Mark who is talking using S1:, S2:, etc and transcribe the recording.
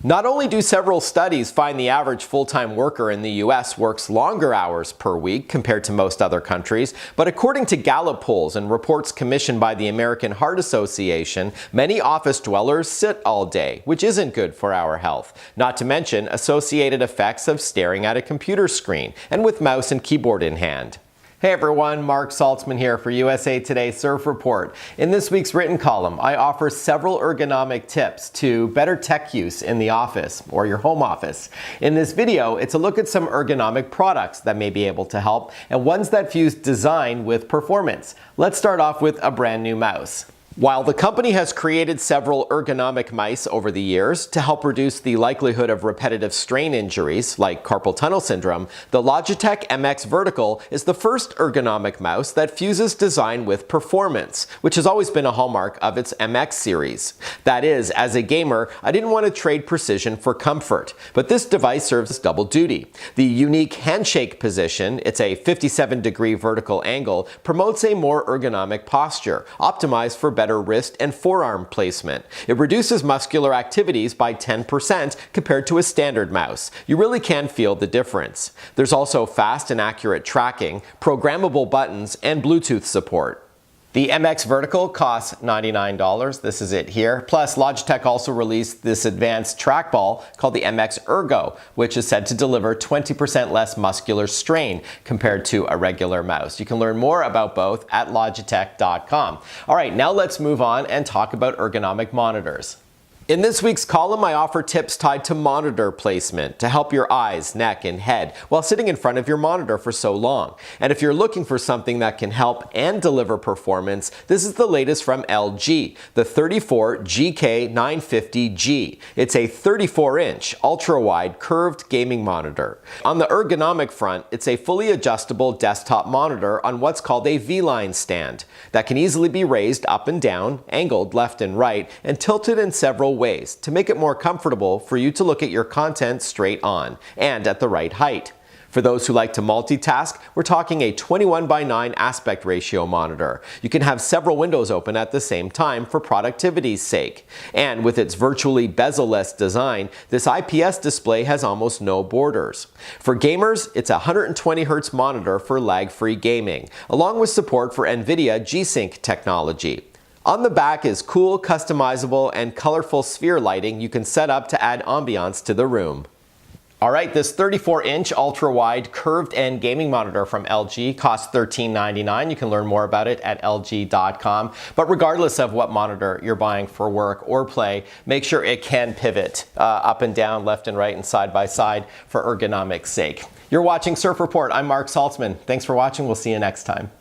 S1: Not only do several studies find the average full-time worker in the US works longer hours per week compared to most other countries, but according to Gallup polls and reports commissioned by the American Heart Association, many office dwellers sit all day, which isn't good for our health. Not to mention associated effects of staring at a computer screen and with mouse and keyboard in hand. Hey everyone, Marc Saltzman here for USA Today Surf Report. In this week's written column, I offer several ergonomic tips to better tech use in the office or your home office. In this video, it's a look at some ergonomic products that may be able to help and ones that fuse design with performance. Let's start off with a brand new mouse. While the company has created several ergonomic mice over the years to help reduce the likelihood of repetitive strain injuries like carpal tunnel syndrome, the Logitech MX Vertical is the first ergonomic mouse that fuses design with performance, which has always been a hallmark of its MX series. That is, as a gamer, I didn't want to trade precision for comfort, but this device serves double duty. The unique handshake position, it's a 57-degree vertical angle, promotes a more ergonomic posture, optimized for better wrist and forearm placement. It reduces muscular activities by 10% compared to a standard mouse. You really can feel the difference. There's also fast and accurate tracking, programmable buttons, and Bluetooth support. The MX Vertical costs $99, this is it here. Plus, Logitech also released this advanced trackball called the MX Ergo, which is said to deliver 20% less muscular strain compared to a regular mouse. You can learn more about both at logitech.com. All right, now let's move on and talk about ergonomic monitors. In this week's column, I offer tips tied to monitor placement to help your eyes, neck, and head while sitting in front of your monitor for so long. And if you're looking for something that can help and deliver performance, this is the latest from LG, the 34GK950G. It's a 34-inch ultra-wide curved gaming monitor. On the ergonomic front, it's a fully adjustable desktop monitor on what's called a V-line stand that can easily be raised up and down, angled left and right, and tilted in several ways to make it more comfortable for you to look at your content straight on and at the right height. For those who like to multitask, we're talking a 21:9 aspect ratio monitor. You can have several windows open at the same time for productivity's sake. And with its virtually bezel-less design, this IPS display has almost no borders. For gamers, it's a 120 Hz monitor for lag-free gaming, along with support for NVIDIA G-Sync technology. On the back is cool, customizable, and colorful sphere lighting you can set up to add ambiance to the room. Alright, this 34-inch ultra-wide curved end gaming monitor from LG costs $13.99. You can learn more about it at lg.com. But regardless of what monitor you're buying for work or play, make sure it can pivot up and down, left and right, and side by side for ergonomics sake. You're watching Surf Report. I'm Marc Saltzman. Thanks for watching. We'll see you next time.